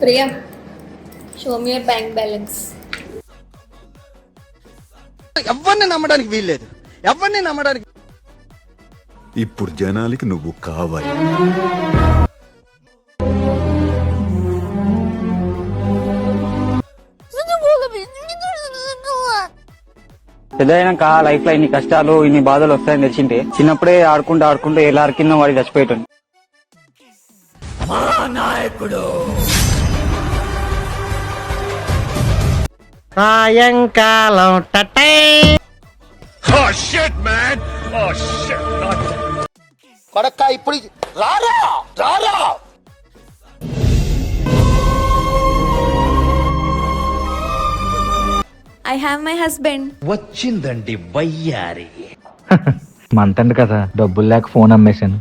Priya, show me your bank balance. ఎవరిని నమ్మడానికి వీల్లేదు, ఎవరిని నమ్మడానికి. ఇప్పుడు జనాలకి నువ్వు కావాలి. పెద్దయినాక లైఫ్ లో ఇన్ని కష్టాలు ఇన్ని బాధలు వస్తాయని తెలిసింటే చిన్నప్పుడే ఆడుకుంటూ ఎలా కింద వాడి చచ్చిపోయాడు. సాయంకాలం టటై కొడక్క ఇప్పుడు రారా రారా. I have my husband. వచ్చిందండి వయ్యారి. మంత్ ఎండ్ కదా, డబ్బులు లేక ఫోన్ అమ్మేశాను.